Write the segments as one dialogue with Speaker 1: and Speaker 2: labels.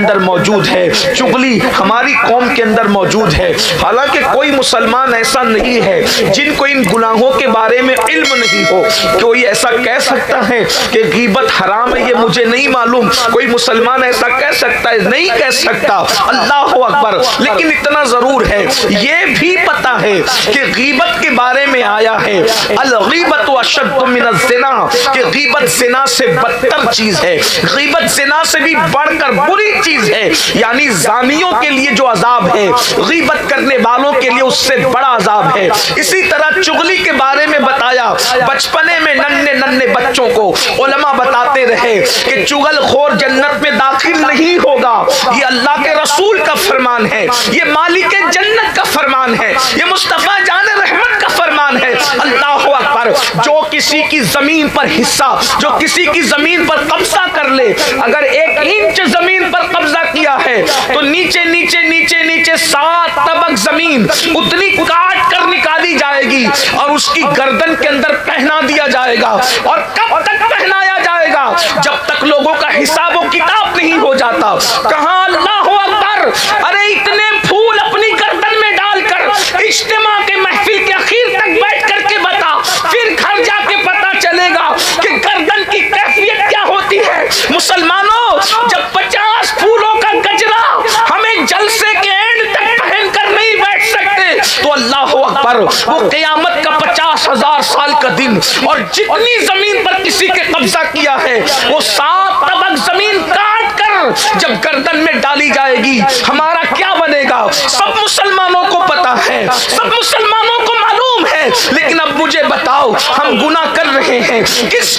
Speaker 1: اندر موجود ہے، چغلی ہماری قوم کے اندر موجود ہے۔ حالانکہ کوئی مسلمان ایسا نہیں ہے جن کو ان گناہوں کے بارے میں علم نہیں ہو۔ کوئی ایسا کہہ سکتا ہے کہ غیبت حرام ہے، یہ مجھے نہیں معلوم؟ کوئی مسلمان ایسا کہہ سکتا ہے؟ نہیں کہہ سکتا۔ اللہ اکبر۔ لیکن اتنا ضرور ہے، یہ بھی پتا ہے کہ غیبت کے بارے میں آیا ہے الغیبت اشد من الزنا، کہ غیبت زنا سے بدتر چیز ہے، غیبت زنا سے بھی بڑھ کر بری چیز ہے۔ یعنی زانیوں کے لیے جو عذاب ہے، غیبت کرنے والوں کے لیے اس سے بڑا عذاب ہے۔ اسی طرح چغلی کے بارے میں بتایا، بچپنے میں ننھے ننھے بچوں کو علماء بتاتے رہے کہ چغل خور جنت میں داخل نہیں ہوگا۔ یہ اللہ کے رسول کا فرمان ہے، یہ مالک جنت کا فرمان ہے، یہ مصطفیٰ جان رحمت کا فرمان ہے۔ اللہ اکبر۔ جو کسی کی زمین پر حصہ، جو کسی کی زمین پر قبضہ کر لے، اگر 1 انچ زمین پر قبضہ کیا ہے تو نیچے نیچے نیچے نیچے 7 طبق زمین اتنی کاٹ کر نکالی جائے گی اور اس کی گردن کے اندر پہنا دیا جائے گا۔ اور کب تک پہنایا جائے گا؟ جب تک لوگوں کا حساب و کتاب نہیں ہو جاتا۔ کہاں اللہ اکبر۔ ارے اتنے پھول اپنی گردن میں ڈال کر اجتماع کے محفل کے اخیر تک بیٹھ کر کے بتا، پھر گھر جا کے پتا چلے گا کہ گردن کی کیفیت کیا ہوتی ہے۔ مسلمانوں، جب 50 پھولوں کا گجرا ہمیں جلسے کے اینڈ تک پہن کر نہیں بیٹھ سکتے تو اللہ اکبر، وہ قیامت کا 50,000 سال کا دن، اور جتنی زمین پر کسی کے قبضہ کیا ہے وہ 7 طبق زمین کاٹ کر جب گردن میں ڈالی جائے گی، ہمارا کیا بنے گا؟ سب مسلمانوں کو پتا ہے، سب مسلمانوں کو معلوم ہے۔ لیکن اب مجھے بتاؤ، ہم گناہ کر رہے ہیں، کس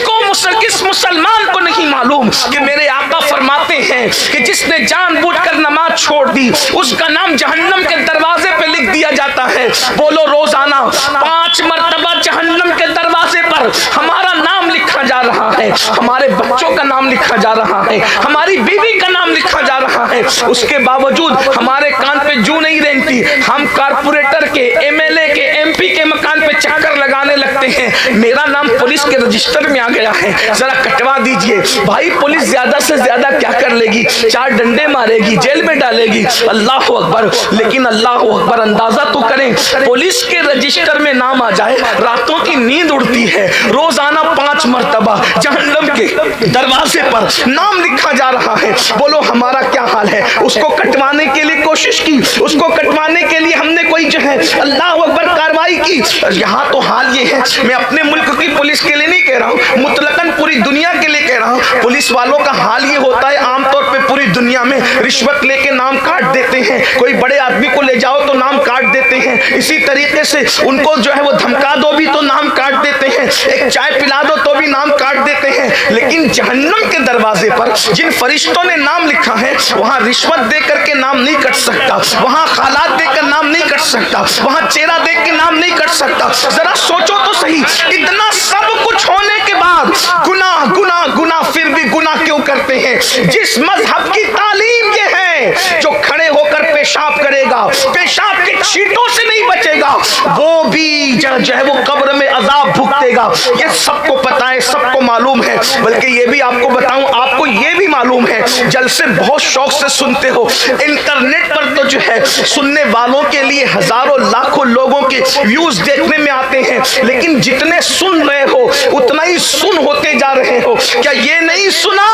Speaker 1: مسلمان کو نہیں معلوم کہ میرے آقا فرماتے ہیں کہ جس نے جان بوجھ کر نماز چھوڑ دی اس کا نام جہنم کے دروازے پہ لکھ دیا جاتا ہے۔ بولو، روزانہ 5 مرتبہ جہنم کے دروازے پر ہمارا نام لکھا جا رہا ہے، ہمارے بچوں کا نام لکھا جا رہا ہے، ہماری بیوی کا نام لکھا جا رہا ہے۔ اس کے باوجود ہمارے کان پہ جو نہیں رینگتی، ہم کارپوریٹر کے، MLA کے، MP کے مکان پہ چکر لگانے لگتے ہیں۔ میرا نام پولیس کے رجسٹر میں آ گیا ہے، ذرا کٹوا دیجئے۔ بھائی پولیس زیادہ سے زیادہ کیا کر لے گی؟ 4 ڈنڈے مارے گی، جیل میں ڈالے گی۔ اللہ اکبر۔ لیکن اللہ اکبر، اندازہ تو کریں، پولیس کے رجسٹر میں نام آ جائے، راتوں کی نیند اڑتی ہے، روزانہ 5 مرتبہ جہنم کے دروازے پر نام لکھا جا رہا ہے۔ بولو ہمارا کیا حال ہے؟ اس کو کٹوانے کے لیے کوشش کی، اس کو کٹوانے کے لیے ہم نے کوئی جو ہے اللہ اکبر کاروائی کی۔ یہاں تو حال یہ ہے، میں اپنے ملک کی پولیس کے لیے نہیں کہہ رہا ہوں، مطلقاً پوری دنیا کے لیے کہہ رہا ہوں، پولیس والوں کا حال یہ ہوتا ہے عام طور پہ پوری دنیا میں رشوت لے کے نام کاٹ دیتے ہیں، کوئی بڑے آدمی کو لے جاؤ تو نام کاٹ دیتے ہیں، اسی طریقے سے ان کو جو ہے وہ دھمکا دو بھی تو نام کاٹ دیتے ہیں، ایک چائے پلا دو تو بھی نام کاٹ دیتے ہیں۔ لیکن جہنم کے دروازے پر جن فرشتوں نے نام لکھا ہے، وہاں رشوت دے کر کے نام نہیں کٹ سکتا، وہاں خالات دے کر نام نہیں کٹ سکتا، وہاں چہرہ دیکھ کے نام نہیں کٹ سکتا۔ ذرا سوچو تو صحیح، اتنا سب کچھ ہونے کے بعد گناہ گناہ گناہ پھر بھی گناہ کیوں کرتے ہیں؟ جس مذہب کی تعلیم یہ ہے جو کھڑے ہو کر پیشاب کرے گا، پیشاب کے چھینٹوں سے نہیں بچے گا، وہ بھی جو ہے وہ قبر میں عذاب بھگتے گا۔ یہ سب کو پتا ہے، سب کو معلوم ہے۔ بلکہ یہ بھی آپ کو بتاؤں، آپ کو یہ بھی معلوم ہے، جلسے بہت شوق سے سنتے ہو، انٹرنیٹ پر تو جو ہے سننے والوں کے لیے ہزاروں لاکھوں لوگوں کے ویوز دیکھنے میں آتے ہیں، لیکن جتنے سن رہے ہو اتنا ہی سن ہوتے جا رہے ہو۔ کیا یہ نہیں سنا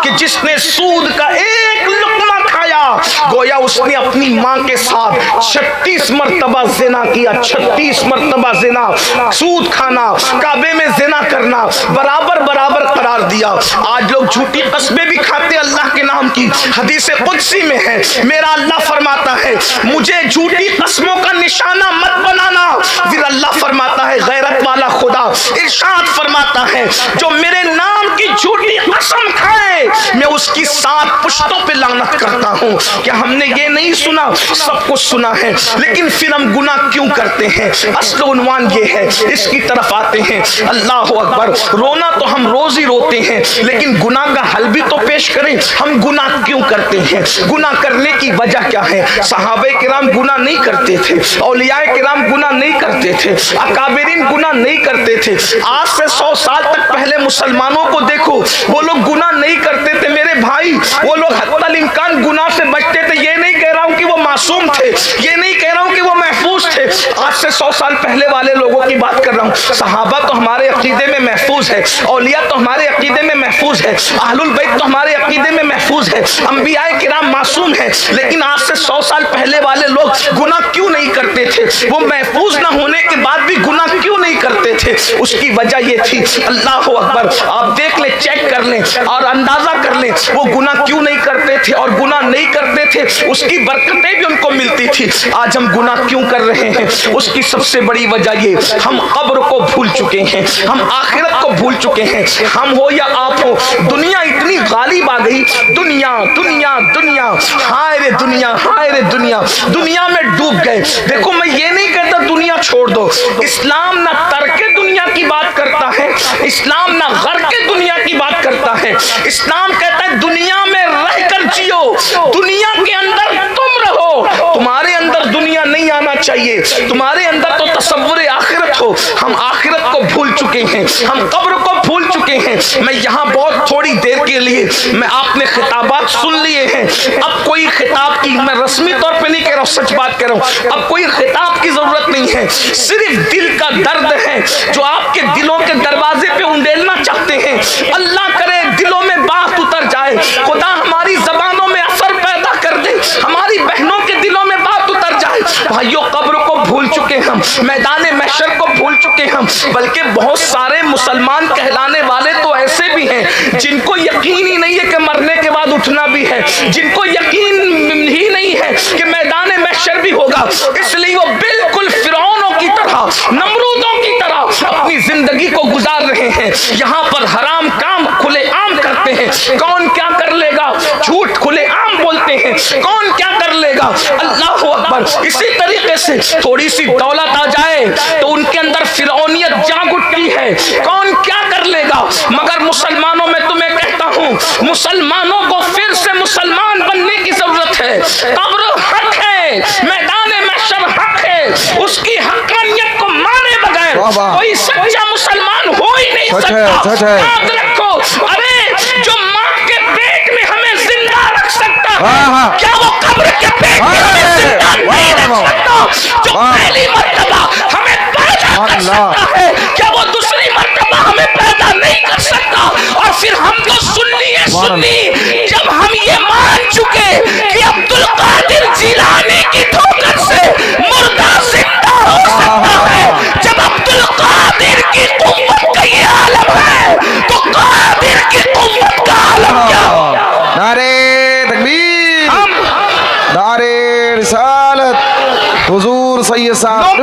Speaker 1: کہ جس نے سود کا 1 لقمہ کھایا گویا اس نے اپنی ماں کے ساتھ 36 مرتبہ زنا کیا، 36 مرتبہ زنا، سود کھانا، کعبے میں زنا کرنا برابر برابر قرار دیا۔ آج لوگ جھوٹی قسمیں بھی کھاتے اللہ کے نام کی، حدیث قدسی میں ہے، میرا اللہ فرماتا ہے مجھے جھوٹی قسموں کا نشانہ مت بنانا۔ پھر اللہ فرماتا ہے غیرت والا خدا ارشاد فرماتا ہے جو میرے نام کی جھوٹی قسم کھائے میں اس کی 7 پشتوں پہ لعنت کرتا ہوں۔ کیا ہم نے یہ نہیں سنا؟ سب کچھ سنا ہے، لیکن پھر ہم گناہ کیوں کرتے ہیں؟ اصل عنوان یہ ہے، اس کی طرف آتے ہیں۔ اللہ اکبر، رونا تو ہم روز ہی روتے ہیں، لیکن گناہ کا حل بھی تو پیش کریں۔ ہم گناہ کیوں کرتے ہیں؟ گناہ کرنے کی وجہ کیا ہے؟ صحابہ کرام گناہ نہیں کرتے تھے، اولیاء کرام گناہ نہیں کرتے تھے، اکابرین گناہ نہیں کرتے تھے۔ آج سے 100 سال تک پہلے مسلمانوں کو دیکھو، وہ لوگ گناہ نہیں کرتے تھے میرے بھائی، وہ لوگ حتی الامکان رہا ہوں، صحابہ تو ہمارے عقیدے میں محفوظ ہے، اولیاء تو ہمارے عقیدے میں محفوظ ہے، اہل البیت تو ہمارے عقیدے میں محفوظ ہے، انبیاء کرام معصوم ہیں، لیکن آج سے 100 سال پہلے والے لوگ گناہ کیوں نہیں کرتے تھے؟ وہ محفوظ نہ ہونے کے بعد بھی گناہ کیوں نہیں کرتے تھے؟ اس کی وجہ یہ تھی، اللہ اکبر، آپ دیکھ لیں، چیک کر لیں اور اندازہ کر لیں وہ گناہ کیوں نہیں کرتے تھے، اور گناہ نہیں کرتے تھے اس کی برکتیں بھی ان کو ملتی تھی۔ آج ہم گناہ کیوں کر رہے ہیں؟ اس کی سب سے بڑی وجہ یہ، ہم قبر کو بھول چکے ہیں، ہم آخرت کو بھول چکے ہیں، ہم ہو یا آپ ہو، دنیا اتنی غالب آ گئی، دنیا دنیا دنیا، ہائے رے دنیا، ہائے رے دنیا، دنیا میں ڈوب گئے۔ دیکھو میں یہ نہیں کہتا دنیا چھوڑ دو، اسلام نہ ترک دنیا کی بات کرتا ہے، اسلام نہ غرق دنیا کی بات کرتا ہے، اسلام کہتا ہے دنیا میں رہ کر جیو، دنیا کے اندر تم رہو، تمہارے اندر دنیا نہیں آنا چاہیے، تمہارے اندر تو تصور آخرت ہو۔ ہم آخرت کو بھول چکے ہیں، ہم قبر کو بھول چکے ہیں۔ میں یہاں بہت تھوڑی دیر کے لیے، میں آپ نے خطابات سن لیے ہیں، اب کوئی خطاب کی، میں رسمی طور پہ نہیں کہہ رہا ہوں، سچ بات کہہ رہا ہوں، اب کوئی خطاب کی ضرورت نہیں ہے، صرف دل کا درد ہے جو آپ کے دلوں کے دروازے پہ انڈیلنا چاہتے ہیں۔ اللہ کرے دلوں میں بات اتر جائے، خدا ہماری زبانوں میں اثر پیدا کر دے، ہماری بہنوں کے دلوں میں بات اتر جائے۔ بھائیو، قبر کو بھول چکے ہم، میدان محشر کو بھول چکے ہم، بلکہ بہت سارے مسلمان کہلانے والے تو ایسے بھی ہیں جن کو یقین ہی نہیں ہے کہ مرنے کے بعد اٹھنا بھی ہے، جن کو یقین ہی نہیں ہے کہ میدان محشر بھی ہوگا، اس لیے وہ بالکل فرعونوں کی طرح، نمرودوں کی طرح اپنی زندگی کو گزار رہے ہیں، یہاں پر حرام کام کھلے عام کرتے ہیں، کون کیا کر لے گا، جھوٹ کھلے عام بولتے ہیں، کون کیا کر لے گا، اللہ اکبر۔ اسی طریقے سے تھوڑی سی دولت آ جائے تو ان کے اندر فرعونیت جاگ اٹھتی ہے، کون کیا کر لے گا۔ مگر مسلمانوں میں تمہیں کہتا ہوں، مسلمانوں کو پھر سے مسلمان بننے کی ضرورت ہے۔ قبر حق ہے، میدان محشر حق ہے، اس کی حقانیت کو مانے بغیر کوئی سچا مسلمان ہو ہی نہیں سکتا۔ یاد رکھو، ارے جو ماں کے پیٹ میں ہمیں زندہ رکھ سکتا ہے، کیا وہ قبر کے پیٹ میں ہمیں زندہ نہیں رکھ سکتا؟ جو پہلی مرتبہ ہمیں پیدا کر سکتا ہے، کیا وہ دوسری مرتبہ ہمیں پیدا نہیں کر سکتا؟ اور پھر ہم جو سنی، جب ہم یہ مان چکے کہ عبدالقادر جیلانی کی ٹھوکر سے مردہ زندہ ہو سکتا ہے، جب عبدالقادر کی قوت کا یہ عالم ہے تو قادر کی قوت کا عالم کیا؟
Speaker 2: نعرہ تکبیر، نعرہ رسالت، حضور سید صاحب۔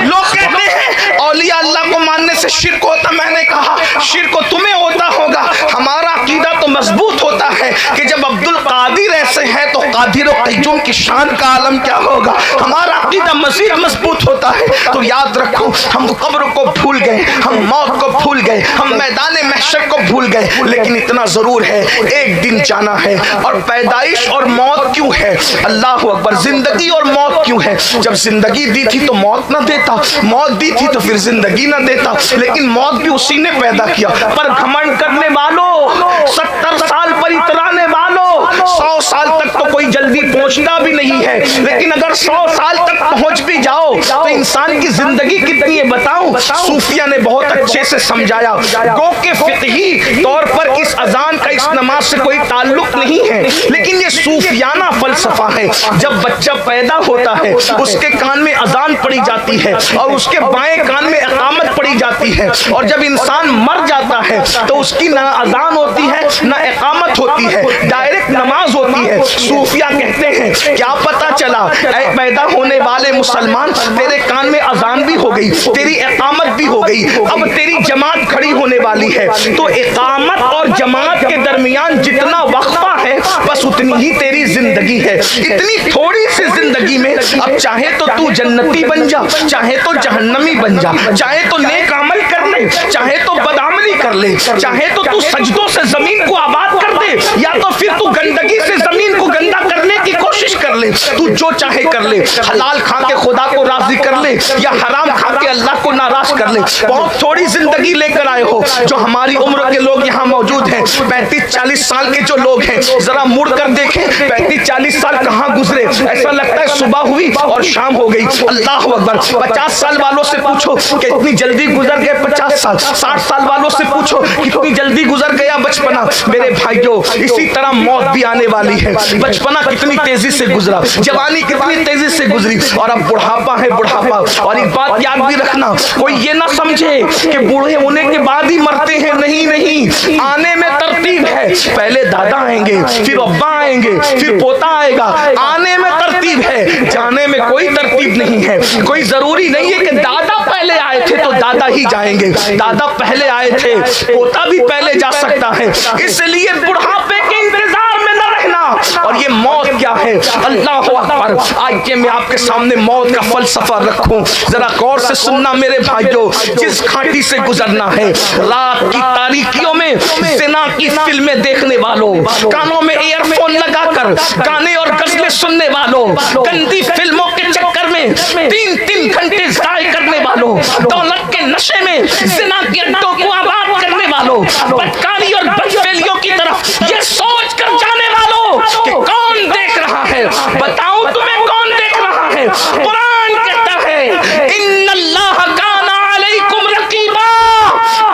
Speaker 1: لوگ کہتے ہیں اولیاء اللہ کو ماننے سے شرک ہوتا، میں نے کہا شرک تمہیں ہوتا ہوگا، ہمارا عقیدہ تو مضبوط ہوتا ہے کہ جب عبدالقادر ایسے ہیں تو قادر و قیوم کی شان کا عالم کیا ہوگا، ہمارا عقیدہ مزید مضبوط ہوتا ہے۔ تو یاد رکھو، ہم قبر کو بھول گئے، ہم موت کو بھول گئے، ہم میدان محشر کو بھول گئے، لیکن اتنا ضرور ہے ایک دن جانا ہے۔ اور پیدائش اور موت کیوں ہے؟ اللہ اکبر۔ زندگی اور موت کیوں ہے؟ جب زندگی دی تھی تو موت نہ دیتا، موت دی تھی تو پھر زندگی نہ دیتا، لیکن موت بھی اسی نے پیدا کیا۔ پر گھمنڈ کرنے والوں، 70 سال پر اترانے والوں، 100 سال تک تو کوئی جلدی پہنچتا بھی نہیں ہے، لیکن اگر 100 سال تک پہنچ بھی جاؤ تو انسان کی زندگی کتنی ہے بتاؤں؟ صوفیہ نے بہت اچھے سے سمجھایا، گو کہ فقہی طور پر اس اذان کا اس نماز سے کوئی تعلق نہیں ہے، لیکن یہ صوفیانہ فلسفہ ہے۔ جب بچہ پیدا ہوتا ہے اس کے کان میں اذان پڑی جاتی ہے اور اس کے بائیں کان میں اقامت پڑی جاتی ہے، اور جب انسان مر جاتا ہے تو اس کی نہ اذان ہوتی ہے نہ اقامت ہوتی ہے، ڈائریکٹ نماز ہوتی ہے۔ صوفیہ کہتے ہیں کیا پتا چلا اے پیدا ہونے والے مسلمان، تیرے کان میں اذان بھی ہو گئی، تیری اقامت بھی ہو گئی، اب تیری جماعت کھڑی ہونے والی ہے، تو اقامت اور جماعت کے درمیان جتنا وقفہ ہے بس اتنی ہی تیری زندگی ہے۔ اتنی تھوڑی سی زندگی میں اب چاہے تو تو جنتی بن جا، چاہے تو جہنمی بن جا، چاہے تو نیک عمل کر لے، چاہے تو بدعملی کر لے، چاہے تو تو سجدوں سے زمین کو آباد کر دے، یا تو پھر تو گندگی سے زمین کو گندا کرنے کی کوشش کر لے، تو جو چاہے کر لے، حلال کھا کے خدا کو راضی کر لے یا حرام کھا کے اللہ کو ناراض کر لے۔ بہت تھوڑی زندگی لے کر آئے ہو، جو ہماری عمر کے لوگ یہاں موجود ہیں، 35-40 سال کے جو لوگ ہیں، ذرا مڑ کر دیکھیں 35-40 سال کہاں گزرے، ایسا لگتا ہے صبح ہوئی اور شام ہو گئی. اللہ اکبر. 50 سال والوں سے پوچھو کہ اتنی جلدی گزر گئے 50 سال. 60 سال والوں سے پوچھو کتنی جلدی گزر گیا بچپنا. میرے بھائیوں اسی طرح موت بھی آنے والی ہے. بچپنا کتنی تیزی سے گزرا, جوانی کتنی تیزی سے گزری, اور اب بڑھاپا ہے بڑھاپا. اور ایک بات یاد بھی رکھنا, کوئی یہ نہ سمجھے کہ بوڑھے ہونے کے بعد ہی مرتے ہیں. نہیں نہیں, آنے میں ترتیب ہے. پہلے دادا آئیں گے, پھر ابا آئیں گے, پھر پوتا آئے گا. آنے میں ترتیب ہے, جانے میں کوئی ترتیب نہیں ہے. کوئی ضروری نہیں ہے کہ دادا پہلے آئے تھے تو دادا ہی جائیں گے. دادا پہلے آئے تھے, پوتا بھی پہلے جا سکتا ہے. اس لیے بڑھاپے کے انتظار میں نہ رہنا. اور یہ موت کیا ہے؟ اللہ اکبر. آئیے میں آپ کے سامنے موت کا فلسفہ رکھوں, ذرا غور سے سننا میرے بھائیوں. جس گھاٹی سے گزرنا ہے, رات کی تاریکیوں میں زنا کی فلمیں دیکھنے والوں, کانوں میں ایئر فون لگا کر گانے اور غزلیں سننے والوں, گندی فلموں کے چکر میں 3 گھنٹے ضائع کرنے والوں, دولت کے نشے میں زنا کے اڈوں کو آباد کرنے والوں, بدکاری اور بدفعلیوں کی طرف یہ سوچ کر جانے والوں کہ کون دیکھ رہا ہے. بتاؤں تمہیں کون دیکھ رہا ہے؟ قرآن کہتا ہے ان اللہ کان علیکم رقیبا.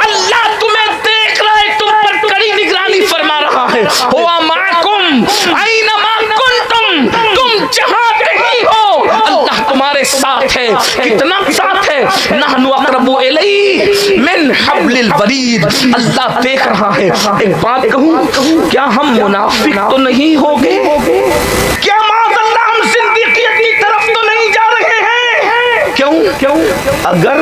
Speaker 1: اللہ تمہیں دیکھ رہا ہے, تم پر کڑی نگرانی فرما رہا ہے. ہوا معکم اینما کنتم, تم جہاں کہیں ہو اللہ تمہارے ساتھ ہے. کتنا ساتھ ہے؟ نحن اقرب الیہ من حبل الورید. اللہ دیکھ رہا ہے. ایک بات کہوں, کیا ہم منافق تو نہیں ہوگے؟ کیا معاذ اللہ ہم زندگیت کی طرف تو نہیں جا رہے ہیں؟ کیوں؟ اگر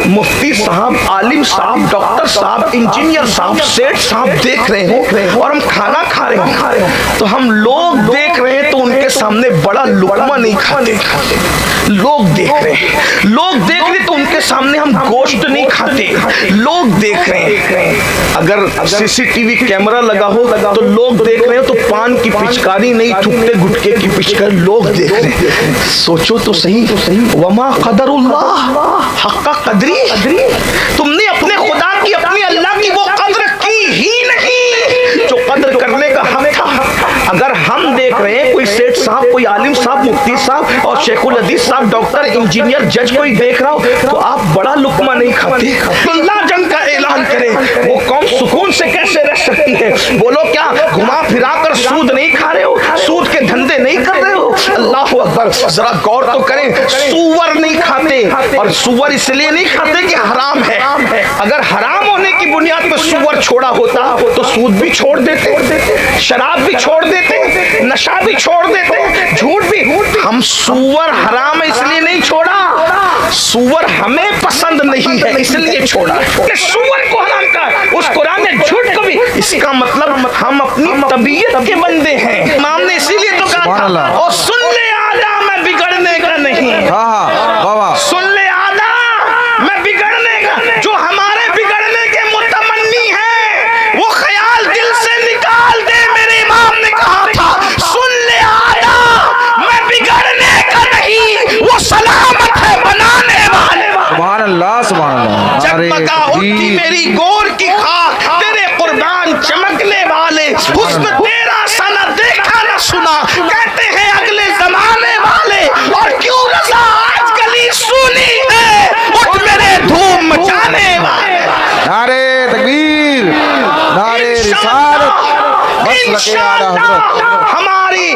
Speaker 1: مفتی صاحب, عالم صاحب, ڈاکٹر صاحب, انجینئر صاحب, سیٹ صاحب دیکھ رہے ہیں اور ہم کھانا کھا رہے ہیں, تو ہم لوگ دیکھ رہے ہیں تو ان کے سامنے بڑا لقمہ نہیں کھاتے. لوگ دیکھ رہے ہیں, لوگ دیکھ رہے تو ان کے سامنے ہم گوشت نہیں کھاتے. لوگ دیکھ رہے ہیں. اگر CCTV کیمرہ لگا ہو تو لوگ دیکھ رہے ہیں تو پان کی پچکاری نہیں, تھکتے گٹکے کی پچکاری. لوگ دیکھ رہے ہیں. سوچو تو صحیح, وما قدر اللہ حق قدری. تم نے اپنے خدا کی, اپنے اللہ کی وہ قدر کی ہی نہیں جو قدر کرنے کا حق تھا. اگر ہم دیکھ رہے ہیں, کوئی سیٹ صاحب, کوئی عالم صاحب, مفتی صاحب اور شیخ الحدیث صاحب, ڈاکٹر, انجینئر, جج کوئی دیکھ رہا ہو تو آپ بڑا لقمہ نہیں کھاتے. اللہ جنگ کا اعلان کرے, وہ قوم سکون سے کیسے رہ سکتی ہے؟ بولو کیا گھما پھرا کر سود نہیں کھا رہے ہو, سود کے دھندے نہیں کر رہے ہو؟ اللہ اکبر. ذرا غور تو کریں, سور نہیں کھاتے, اور سور اس لیے نہیں کھاتے کہ حرام ہے. اگر حرام ہونے کی بنیاد پہ سور چھوڑا ہوتا تو سود بھی چھوڑ دیتے, شراب بھی چھوڑ دیتے, نشہ بھی چھوڑ دیتے, جھوٹ بھی. ہم سور حرام ہے اس لیے نہیں چھوڑا, سور ہمیں پسند نہیں ہے اس لیے چھوڑا. کہ سور کو حرام کا, اس قرآن نے جھوٹ کو بھی. اس کا مطلب ہم اپنی طبیعت کے بندے ہیں. امام نے اسی لیے تو کہا تھا, اور سن لے آدھا میں بگڑنے کا نہیں. سن لے آدھا میں بگڑنے کا. جو ہمارے بگڑنے کے متمنی ہیں وہ خیال دل سے نکال دے. میرے امام نے کہا تھا سن لے آدھا میں بگڑنے کا نہیں, وہ سلامت ہے بنانے والے.
Speaker 2: سبحان اللہ, سبحان اللہ.
Speaker 1: جگمگا اٹھتی میری گور کی خاک, تیرے قربان چمکنے والے. حسن تیرا سا نہ دیکھا نہ سنا, کہتے ہیں اگلے زمانے والے. اور کیوں رضا آج گلی سونی ہے, اٹھ میرے دھوم مچانے والے.
Speaker 2: نعرے تکبیر, نعرے رسالت,
Speaker 1: ہماری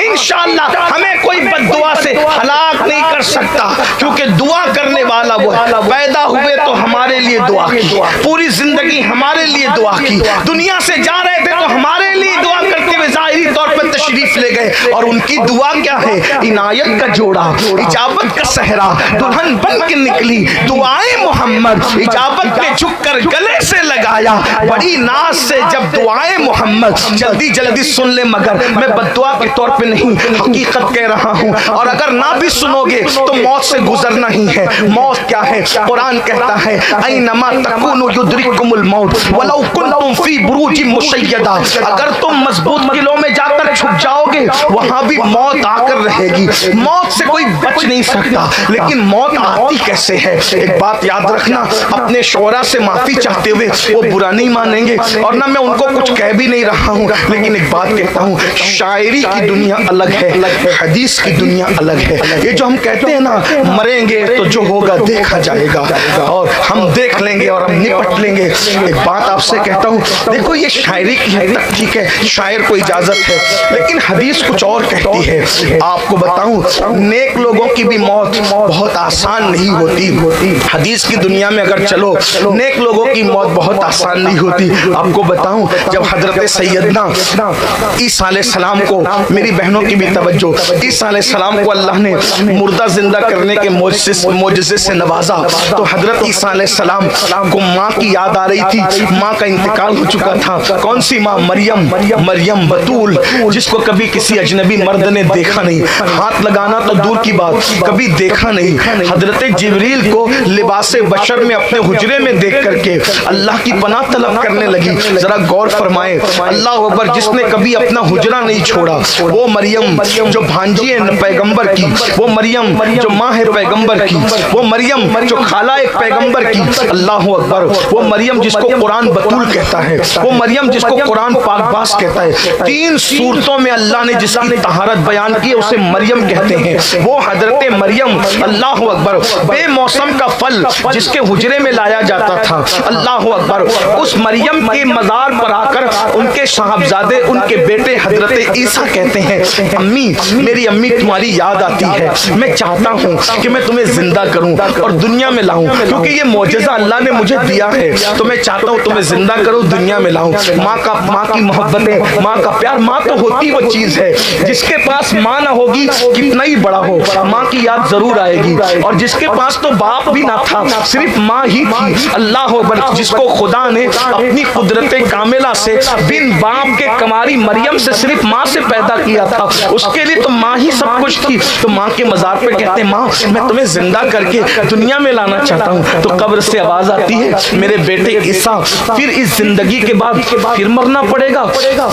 Speaker 1: انشاءاللہ ہمیں کوئی بد دعا سے ہلاک نہیں کر سکتا, کیونکہ دعا کرنے والا وہ ہے. پیدا ہوئے تو ہمارے لیے دعا کی, پوری زندگی ہمارے لیے دعا کی, دنیا سے جا رہے تھے تو ہمارے لیے دعا کرتے ہوئے ظاہری طور پر تشریف لے گئے. اور ان کی دعا کیا ہے؟ عنایت کا جوڑا, اجابت کا صحرا, دلہن بن کے نکلی دعائیں محمد. اجابت نے جھک کر گلے سے لگایا بڑی ناز سے جب دعائیں محمد. جلدی جلدی سن لے, مگر میں بددعا کے طور پہ نہیں, حقیقت کہہ رہا ہوں. اور اگر نہ بھی سنو گے تو موت سے گزرنا ہی ہے. موت کیا ہے؟ قرآن کہتا ہے اینما تکونوا یدرککم الموت ولو کنتم فی بروج مشیدہ. اگر تم مضبوط قلعوں میں جا کر چھپ جاؤ گے گے وہاں بھی موت آ کر رہے گی. موت سے کوئی بچ نہیں سکتا, لیکن موت آتی کیسے ہے؟ ایک بات یاد رکھنا, اپنے شعراء سے معافی چاہتے ہوئے وہ برا نہیں مانیں گے, اور نہ میں ان کو کچھ کہہ بھی نہیں رہا ہوں, لیکن ایک بات کہتا ہوں, شاعری کی دنیا الگ ہے, حدیث کی دنیا الگ ہے. یہ جو ہم کہتے ہیں نا مریں گے تو جو ہوگا دیکھا جائے گا, اور ہم دیکھ لیں گے اور ہم نپٹ لیں گے. ایک بات آپ سے کہتا ہوں, دیکھو یہ شاعری کی حد تک ٹھیک ہے, شاعر کو اجازت ہے, لیکن حدیث کچھ اور کہتی ہے. آپ کو بتاؤں, نیک لوگوں کی بھی موت بہت آسان نہیں ہوتی. حدیث کی دنیا میں اگر چلو, نیک لوگوں کی موت بہت آسان نہیں ہوتی. آپ کو بتاؤں, جب حضرت سیدنا عیسیٰ علیہ السلام کو, میری بہنوں کی بھی توجہ, عیسیٰ علیہ السلام کو اللہ نے مردہ زندہ کرنے کے معجزے سے نوازا, تو حضرت عیسیٰ علیہ السلام کو ماں کی یاد آ رہی تھی. ماں کا انتقال ہو چکا تھا. کون سی ماں؟ مریم بطول, جس کو کبھی کسی اجنبی مرد نے دیکھا نہیں, ہاتھ لگانا تو دور کی بات, کبھی دیکھا نہیں. حضرت جبریل کو لباس بشر میں اپنے حجرے میں دیکھ کر کے اللہ کی پناہ طلب کرنے لگی. ذرا غور فرمائیں, اللہ اکبر, جس نے کبھی اپنا حجرہ نہیں چھوڑا, وہ مریم جو بھانجی ہے پیغمبر کی, وہ مریم جو ماں ہے پیغمبر کی, وہ مریم جو خالہ ہے پیغمبر کی. اللہ اکبر, وہ مریم جس کو قرآن بطول کہتا ہے, وہ مریم جس کو قرآن پاک باز کہتا ہے. 3 صورتوں میں اللہ نے جس کی طہارت بیان کی اسے مریم کہتے ہیں. وہ حضرت مریم, اللہ اکبر, بے موسم کا پھل جس کے حجرے میں لایا جاتا تھا. اللہ اکبر, اس مریم کے مزار پر آ کر ان کے صاحبزادے, ان کے بیٹے حضرت عیسیٰ کہتے ہیں, امی, میری امی تمہاری یاد آتی ہے, میں چاہتا ہوں کہ میں تمہیں زندہ کروں اور دنیا میں لاؤں, کیونکہ یہ معجزہ اللہ نے مجھے دیا ہے, تو میں چاہتا ہوں تمہیں زندہ کروں, دنیا میں لاؤں. ماں کی محبتیں, ماں کا پیار, ماں تو ہوتی وہ چیز ہے جس کے پاس ماں نہ ہوگی کتنا ہی بڑا ہو, ماں کی یاد ضرور آئے گی. اور جس کے پاس تو باپ بھی نہ تھا, صرف ماں ہی تھی, اللہ اکبر, جس کو خدا نے اپنی قدرت کاملہ سے بن باپ کے کماری مریم سے صرف ماں سے پیدا کیا تھا, اس کے لیے تو ماں ہی سب کچھ تھی. تو ماں کے مزار پہ کہتے ہیں, ماں میں تمہیں زندہ کر کے دنیا میں لانا چاہتا ہوں. تو قبر سے آواز آتی ہے, میرے بیٹے عیسیٰ, پھر اس زندگی کے بعد پھر مرنا پڑے گا,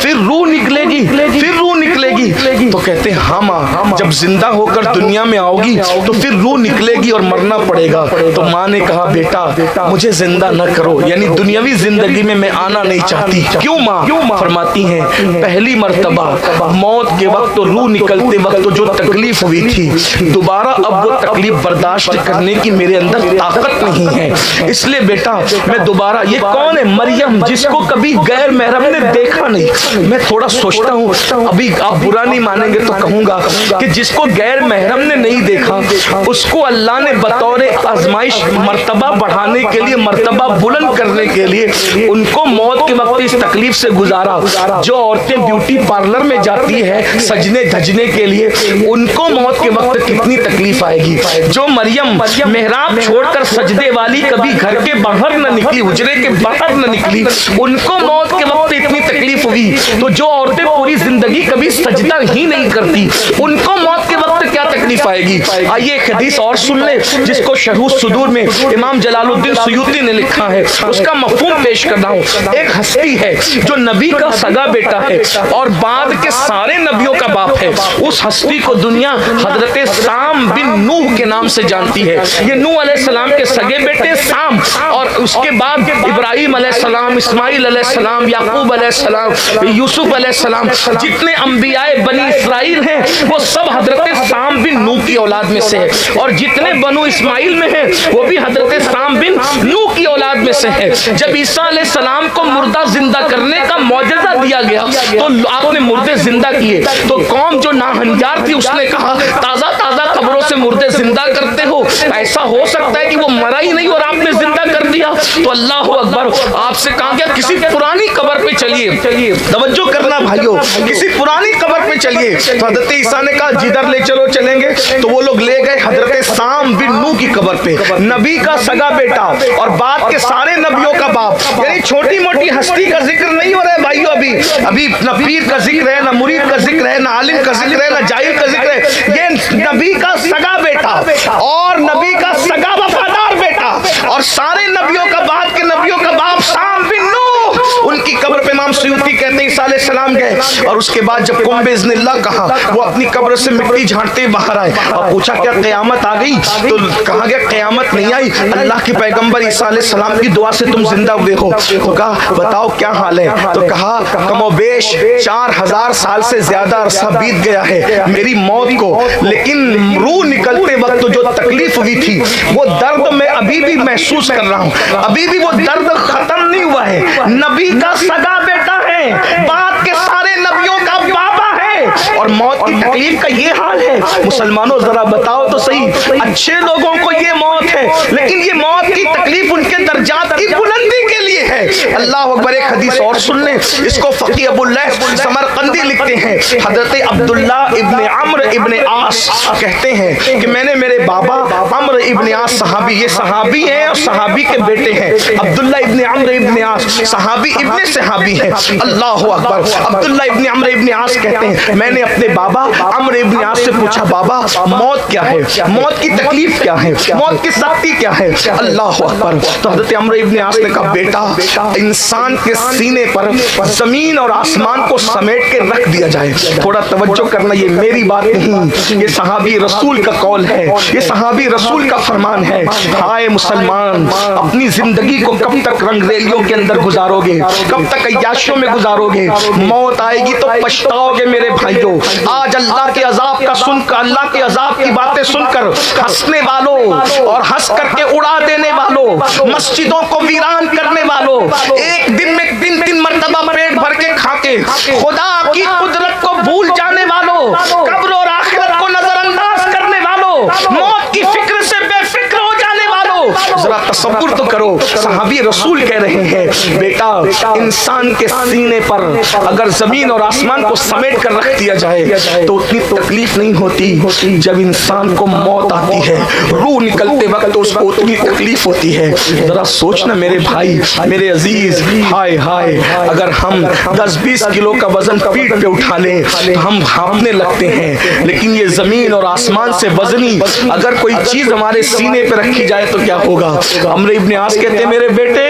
Speaker 1: پھر روح نکلے گی, پھر روح نکلے گی. تو کہتے ہیں ہاں ماں, جب زندہ ہو کر دنیا میں آؤ گی تو پھر روح نکلے گی اور مرنا پڑے گا. تو ماں نے کہا, بیٹا مجھے زندہ نہ کرو, یعنی دنیاوی زندگی میں آنا نہیں چاہتی. کیوں ماں؟ فرماتی ہیں, پہلی مرتبہ موت کے وقت تو روح نکلتے وقت جو تکلیف ہوئی تھی, دوبارہ اب وہ تکلیف برداشت کرنے کی میرے اندر طاقت نہیں ہے, اس لیے بیٹا میں دوبارہ, یہ کون ہے؟ مریم, جس کو کبھی غیر محرم نے دیکھا نہیں. میں تھوڑا سوچتا ہوں, ابھی آپ برا نہیں مانیں گے تو کہوں گا کہ جس کو غیر محرم نے نہیں دیکھا, اس کو اللہ نے بطور آزمائش مرتبہ بڑھانے کے لیے, مرتبہ بلند کرنے کے لیے ان کو موت کے وقت اس تکلیف سے گزارا. جو عورتیں بیوٹی پارلر میں جاتی ہے سجنے دھجنے کے لیے, ان کو موت کے وقت کتنی تکلیف آئے گی. جو مریم محراب چھوڑ کر سجدے والی کبھی گھر کے باہر نہ نکلی, حجرے کے باہر نہ نکلی, ان کو موت کے وقت اتنی تکلیف ہوئی. تو جو عورتیں پوری زندگی کبھی سجدہ ہی نہیں کرتی, ان کو موت کے وقت کیا تکلیف آئے گی. آئیے ایک حدیث اور سن لیں جس کو شرح الصدور میں امام جلال الدین سیوطی نے لکھا ہے, اس کا مفہوم پیش کرنا ہوں. ایک ہستی ہے جو نبی کا سگا بیٹا ہے اور بعد کے سارے نبیوں کا باپ ہے. اس ہستی کو دنیا حضرت سام بن نوح کے نام سے جانتی ہے. یہ نوح علیہ السلام کے سگے بیٹے سام, اور اس کے بعد ابراہیم علیہ السلام, اسماعیل علیہ السلام, یعقوب علیہ السلام, یوسف علیہ السلام, جتنے انبیاء بنی اسرائیل ہیں وہ سب حضرت سام بن نوح کی اولاد میں سے ہے, اور جتنے بنو اسماعیل میں ہیں وہ بھی حضرت سام بن نوح کی اولاد میں سے ہے. جب عیسیٰ علیہ السلام کو مردہ زندہ کرنے کا معجزہ دیا گیا تو آپ نے مردے زندہ کیے, تو قوم جو ناہنجار تھی اس نے کہا, تازہ تازہ قبروں سے مردے زندہ کرتے ہو, ایسا ہو سکتا ہے کہ وہ مرا ہی نہیں اور آپ نے زندہ کر دیا. تو اللہ اکبر, آپ سے کہا گیا کسی پرانی قبر پہ چلیے, توجہ کرنا بھائیو, کسی پرانی قبر پہ چلیے. تو حضرت عیسیٰ نے کہا جدھر لے چلو چلیں گے. تو وہ لوگ لے گئے حضرت سام بن نوح کی قبر پہ, نبی کا سگا بیٹا اور بعد کے سارے نبیوں کا باپ. یعنی چھوٹی موٹی ہستی کا ذکر نہیں ہو رہا ہے بھائیو, ابھی نہ پیر کا ذکر ہے, نہ مرید کا ذکر ہے, نہ عالم کا ذکر ہے, نہ جاہل کا ذکر ہے. یہ نبی کا سگا بیٹا اور نبی کا سگا وفادار بیٹا اور سارے نبیوں کا بعد کے نبیوں کا باپ سام بن نوح, ان کی قبر پہ امام سیوطی کہتے ہیں عیسیٰ علیہ السلام گئے اور اس کے بعد جب قم باذن اللہ کہا وہ اپنی قبر سے مٹی جھاڑتے باہر آئے اور پوچھا کیا قیامت آ گئی؟ تو کہا گیا قیامت نہیں آئی، اللہ کے پیغمبر عیسیٰ علیہ السلام کی دعا سے تم زندہ ہوئے ہو۔ تو کہا بتاؤ کیا حال ہے؟ تو کہا کم و بیش 4000 سال سے زیادہ عرصہ بیت گیا ہے میری موت کو، لیکن روح نکلتے وقت جو تکلیف ہوئی تھی وہ درد میں ابھی بھی محسوس کر رہا ہوں، ابھی بھی وہ درد ختم نہیں ہوا ہے۔ نبی کا سگا بیٹا ہے، بعد کے سارے نبیوں کا بابا ہے، اور موت کی تکلیف کا یہ حال ہے۔ مسلمانوں ذرا بتاؤ تو صحیح، اچھے لوگوں کو یہ موت ہے، لیکن یہ موت کی تکلیف ان کے درجات کی بلندی کے لیے ہے۔ اللہ اکبر، ایک حدیث اور سن لیں، اس کو فقی ابو اللہ سمرقندی لکھتے ہیں، حضرت عبداللہ ابن عمرو ابن عاص کہتے ہیں کہ میں نے میرے بابا عمرو ابن عاص صحابی، یہ صحابی ہیں اور صحابی کے بیٹے ہیں، عبداللہ ابن عمرو ابن عاص صحابی ابن صحابی ہیں، اللہ اکبر۔ عبداللہ ابن عمرو ابن عاص کہتے ہیں میں نے اپنے بابا عمرو ابن عاص سے پوچھا بابا موت کیا ہے، موت کی تکلیف کیا ہے، موت کی سختی کیا ہے؟ اللہ اکبر۔ تو حضرت عمرو ابن عاص نے کہا بیٹا انسان کے سینے پر زمین اور آسمان کو سمیٹ کے رکھ دیا جائے۔ تھوڑا توجہ کرنا، یہ میری بات نہیں، یہ صحابی رسول کا قول ہے، یہ صحابی رسول کا فرمان ہے۔ ہائے مسلمان، اپنی زندگی کو کب تک رنگ ریلیوں کے اندر گزارو گے، کب تک عیاشیوں میں گزارو گے؟ موت آئے گی تو پچھتاؤ گے میرے بھائیوں۔ آج اللہ کے عذاب کا سن کر، اللہ کے عذاب کی باتیں سن کر ہنسنے والوں اور ہنس کر کے اڑا دینے والوں، مسجدوں کو ویران کرنے والوں، ایک دن میں 3 مرتبہ پیٹ بھر کے کھا کے خدا کی قدرت کو بھول جانے والوں، قبر اور آخرت کو نظر انداز کرنے والوں، موت کی فکر سے بے فکر ہو جانے والوں، ذرا تصور تو کرو۔ صحابی رسول کہہ رہے ہیں بیٹا انسان کے سینے پر اگر زمین اور آسمان کو سمیٹ کر رکھ دیا جائے تو اتنی تکلیف نہیں ہوتی، جب انسان کو موت آتی ہے روح نکلتے وقت تو اس کو اتنی تکلیف ہوتی ہے۔ ذرا سوچنا میرے بھائی، میرے عزیز، ہائے ہائے، اگر ہم 10-20 کلو کا وزن پیٹ پہ اٹھا لیں تو ہم ہانپنے لگتے ہیں، لیکن یہ زمین اور آسمان سے وزنی اگر کوئی چیز ہمارے سینے پہ رکھی جائے تو کیا ہوگا؟ عمرو ابن عاص کہتے ہیں میرے بیٹے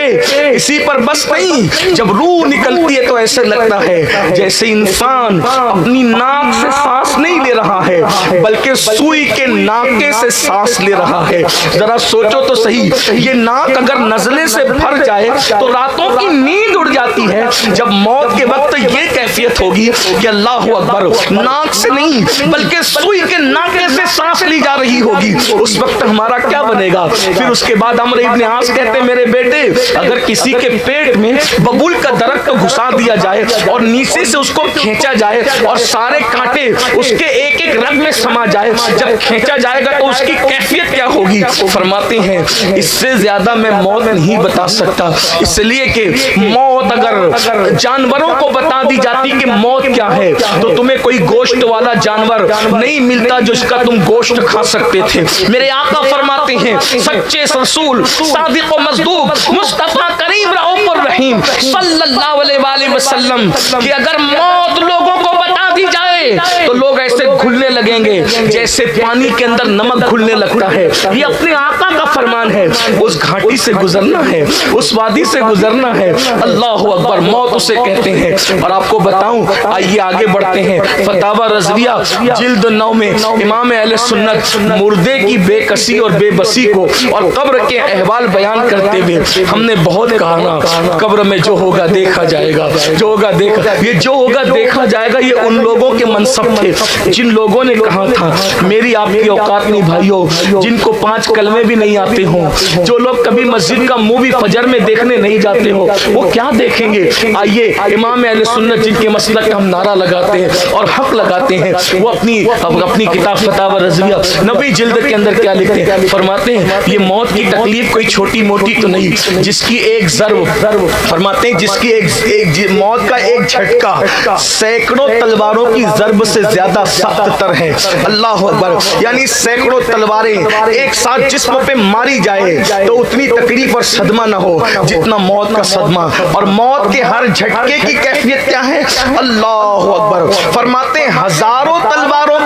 Speaker 1: اسی پر بس نہیں، جب روح نکلتی ہے تو ایسے لگتا ہے جیسے انسان اپنی ناک سے سانس نہیں لے رہا ہے بلکہ سوئی کے ناکے سے سانس لے رہا ہے۔ ذرا سوچو تو صحیح، یہ ناک اگر نزلے سے بھر جائے تو راتوں کی نیند اڑ جاتی ہے، جب موت کے وقت یہ کیفیت ہوگی کہ اللہ اکبر، ناک سے نہیں بلکہ سوئی کے ناکے سے سانس لی جا رہی ہوگی، اس وقت ہمارا کیا بنے گا؟ پھر اس کے بعد عمرو ابن عاص کہتے ہیں میرے بیٹے اگر کسی کے پیٹ میں ببول کا درخت کو گھسا دیا جائے اور نیچے سے اس کو کھینچا جائے اور سارے کانٹے اس کے ایک ایک رگ میں سما جائے، جب کھینچا جائے گا تو اس کی کیفیت کیا ہوگی؟ فرماتے ہیں اس سے زیادہ میں موت نہیں بتا سکتا، اس لیے کہ موت اگر جانوروں کو بتا دی جاتی کہ موت کیا ہے تو تمہیں کوئی گوشت والا جانور نہیں ملتا جو اس کا تم گوشت کھا سکتے تھے۔ میرے آقا فرماتے ہیں سچے رسول، صادق و مصدوق، مصطفیٰ کریم رؤوف الرحیم صلی اللہ علیہ وآلہ وسلم کہ اگر موت لوگوں کو بتا دی جائے تو لوگ ایسے گھلنے لگیں گے جیسے پانی کے اندر نمک گھلنے لگتا ہے۔ یہ اپنے آقا کا فرمان ہے، اس گھاٹی سے گزرنا ہے، اس وادی سے گزرنا ہے، اللہ اکبر، موت اسے کہتے ہیں۔ اور آپ کو بتاؤں، آئیے آگے بڑھتے ہیں، فتاوی رضویہ جلد 9 میں امام اہل سنت مردے کی بے کسی اور بے بسی کو اور قبر کے احوال بیان کرتے ہوئے ہم نے بہت کہا نا، قبر میں جو ہوگا دیکھا جائے گا، جو ہوگا دیکھا، یہ جو ہوگا دیکھا جائے گا، یہ ان لوگوں کے منصب تھے جن لوگوں نے کہا تھا میری آپ کی اوقات نہیں بھائیوں، جن کو 5 کلمے بھی نہیں آتے ہوں، جو لوگ کبھی مسجد کا منہ بھی فجر میں دیکھنے نہیں جاتے ہوں، وہ کیا دیکھیں گے؟ آئیے امام اہل سنت جن کے مسلک کا ہم نعرہ لگاتے ہیں اور حق لگاتے ہیں، وہ اپنی کتاب فتاوی رضویہ 9 جلد کے اندر کیا لکھتے ہیں؟ فرماتے ہیں یہ موت کی تکلیف کوئی چھوٹی موٹی تو نہیں، جس کی ایک ضرب، فرماتے ہیں جس کی ایک موت کا ایک جھٹکا سینکڑوں تلواروں کی ضرب سے زیادہ سخت تر ہے، اللہ اکبر، یعنی سینکڑوں تلواریں ایک ساتھ جسم پہ ماری جائے تو اتنی تکلیف اور صدمہ نہ ہو جتنا موت کا صدمہ، اور موت کے ہر جھٹکے کی کیفیت کیا ہے؟ اللہ اکبر، فرماتے ہیں ہزاروں تلواروں